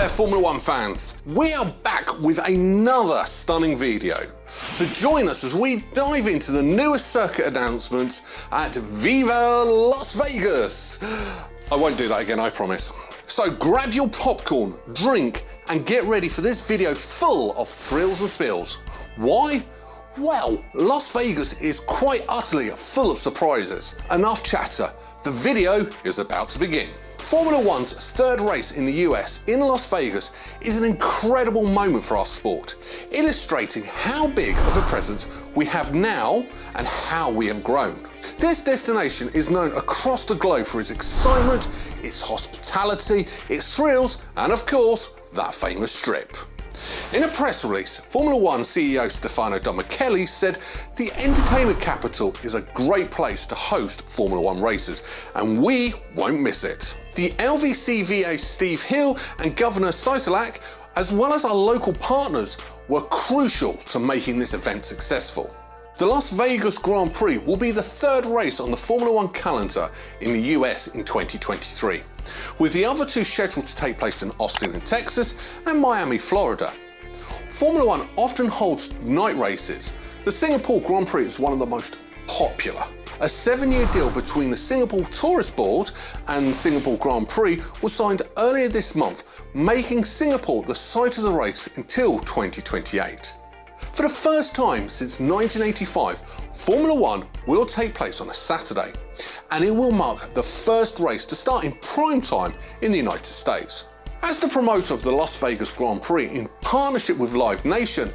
there, Formula One fans. We are back with another stunning video. So join us as we dive into the newest circuit announcements at Viva Las Vegas. I won't do that again, I promise. So grab your popcorn, drink, and get ready for this video full of thrills and spills. Why? Well, Las Vegas is quite utterly full of surprises. Enough chatter. The video is about to begin. Formula One's third race in the US in Las Vegas is an incredible moment for our sport, illustrating how big of a presence we have now and how we have grown. This destination is known across the globe for its excitement, its hospitality, its thrills, and of course, that famous strip. In a press release, Formula One CEO Stefano Domenicali said the entertainment capital is a great place to host Formula One races, and we won't miss it. The LVCVA Steve Hill and Governor Sisolak, as well as our local partners, were crucial to making this event successful. The Las Vegas Grand Prix will be the third race on the Formula One calendar in the US in 2023, with the other two scheduled to take place in Austin in Texas and Miami, Florida. Formula One often holds night races. The Singapore Grand Prix is one of the most popular. A 7-year deal between the Singapore Tourist Board and Singapore Grand Prix was signed earlier this month, making Singapore the site of the race until 2028. For the first time since 1985, Formula One will take place on a Saturday, and it will mark the first race to start in prime time in the United States. As the promoter of the Las Vegas Grand Prix in partnership with Live Nation,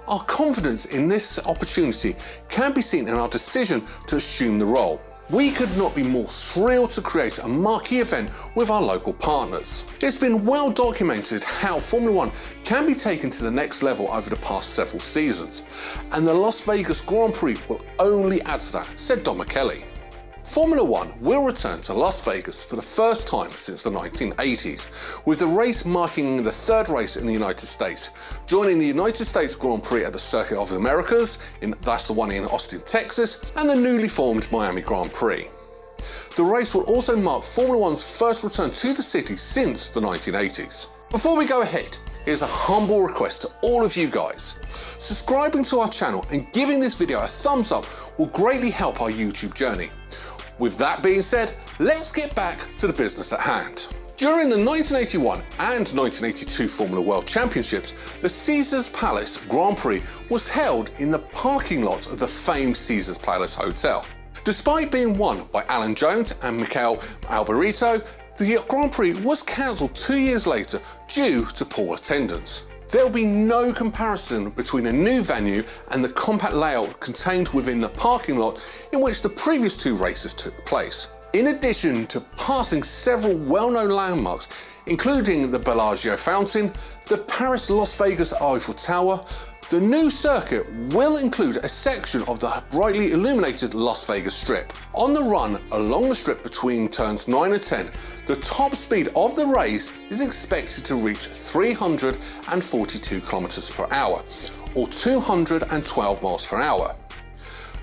our confidence in this opportunity can be seen in our decision to assume the role. We could not be more thrilled to create a marquee event with our local partners. It's been well documented how Formula One can be taken to the next level over the past several seasons, and the Las Vegas Grand Prix will only add to that, said Domenicali. Formula One will return to Las Vegas for the first time since the 1980s, with the race marking the third race in the United States, joining the United States Grand Prix at the Circuit of the Americas, that's the one in Austin, Texas, and the newly formed Miami Grand Prix. The race will also mark Formula One's first return to the city since the 1980s. Before we go ahead, here's a humble request to all of you guys. Subscribing to our channel and giving this video a thumbs up will greatly help our YouTube journey. With that being said, let's get back to the business at hand. During the 1981 and 1982 Formula World Championships, the Caesars Palace Grand Prix was held in the parking lot of the famed Caesars Palace Hotel. Despite being won by Alan Jones and Michael Alboreto, the Grand Prix was cancelled 2 years later due to poor attendance. There will be no comparison between a new venue and the compact layout contained within the parking lot in which the previous two races took place. In addition to passing several well-known landmarks, including the Bellagio Fountain, the Paris-Las Vegas Eiffel Tower, the new circuit will include a section of the brightly illuminated Las Vegas Strip. On the run along the strip between turns 9 and 10, the top speed of the race is expected to reach 342 kilometers per hour, or 212 miles per hour.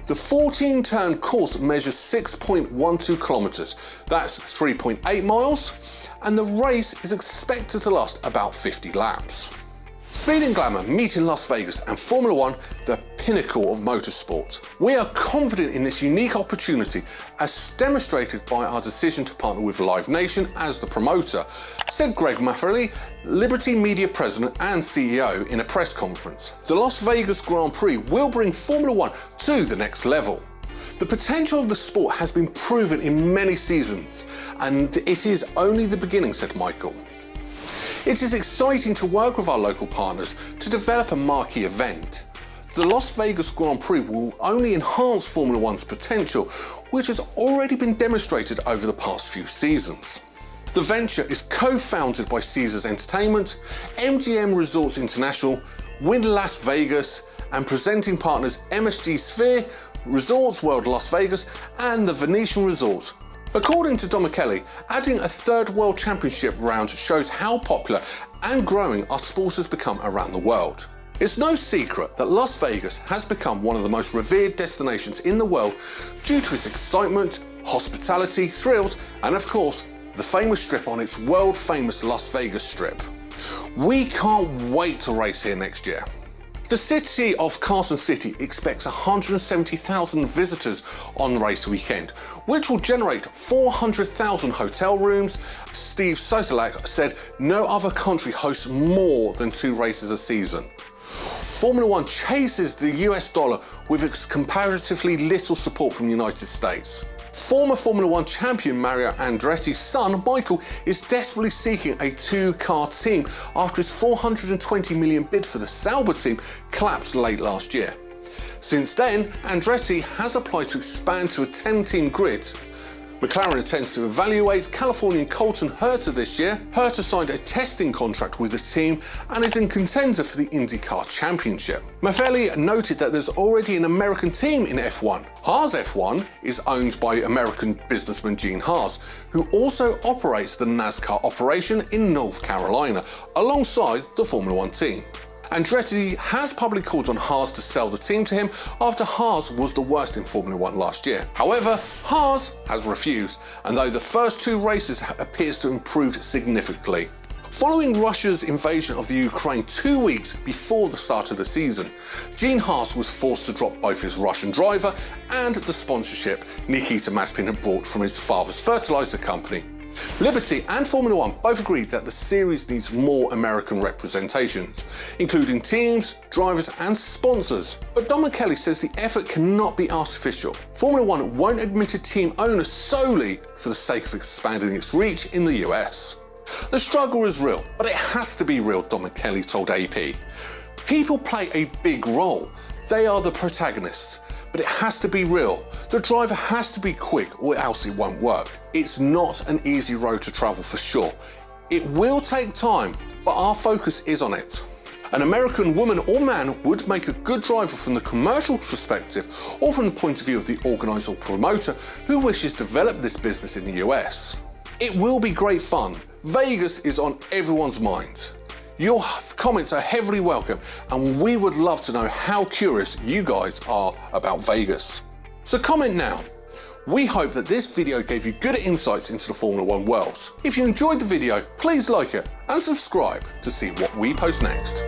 The 14-turn course measures 6.12 kilometers, that's 3.8 miles, and the race is expected to last about 50 laps. Speed and glamour meet in Las Vegas and Formula One, the pinnacle of motorsport. We are confident in this unique opportunity as demonstrated by our decision to partner with Live Nation as the promoter, said Greg Maffrey, Liberty Media President and CEO in a press conference. The Las Vegas Grand Prix will bring Formula One to the next level. The potential of the sport has been proven in many seasons, and it is only the beginning, said Michael. It is exciting to work with our local partners to develop a marquee event. The Las Vegas Grand Prix will only enhance Formula One's potential, which has already been demonstrated over the past few seasons. The venture is co-founded by Caesars Entertainment, MGM Resorts International, Wynn Las Vegas, and presenting partners MSG Sphere, Resorts World Las Vegas, and the Venetian Resort. According to Domenicali, adding a third World Championship round shows how popular and growing our sport has become around the world. It's no secret that Las Vegas has become one of the most revered destinations in the world due to its excitement, hospitality, thrills, and of course, the famous strip on its world-famous Las Vegas Strip. We can't wait to race here next year. The city of Carson City expects 170,000 visitors on race weekend, which will generate 400,000 hotel rooms. Steve Sosolak said no other country hosts more than 2 races a season. Formula One chases the US dollar with its comparatively little support from the United States. Former Formula One champion Mario Andretti's son, Michael, is desperately seeking a 2-car team after his $420 million bid for the Sauber team collapsed late last year. Since then, Andretti has applied to expand to a 10-team grid. McLaren intends to evaluate Californian Colton Herta this year. Herta signed a testing contract with the team and is in contender for the IndyCar Championship. Maffei noted that there's already an American team in F1. Haas F1 is owned by American businessman Gene Haas, who also operates the NASCAR operation in North Carolina, alongside the Formula One team. Andretti has publicly called on Haas to sell the team to him after Haas was the worst in Formula One last year. However, Haas has refused, and though the first 2 races appears to have improved significantly. Following Russia's invasion of the Ukraine 2 weeks before the start of the season, Gene Haas was forced to drop both his Russian driver and the sponsorship Nikita Mazepin had brought from his father's fertilizer company. Liberty and Formula One both agreed that the series needs more American representations, including teams, drivers and sponsors. But Don Kelly says the effort cannot be artificial. Formula One won't admit a team owner solely for the sake of expanding its reach in the US. The struggle is real, but it has to be real, Don Kelly told AP. People play a big role. They are the protagonists. But it has to be real. The driver has to be quick or else it won't work. It's not an easy road to travel for sure. It will take time, but our focus is on it. An American woman or man would make a good driver from the commercial perspective or from the point of view of the organiser or promoter who wishes to develop this business in the US. It will be great fun. Vegas is on everyone's mind. Your comments are heavily welcome, and we would love to know how curious you guys are about Vegas. So comment now. We hope that this video gave you good insights into the Formula One world. If you enjoyed the video, please like it and subscribe to see what we post next.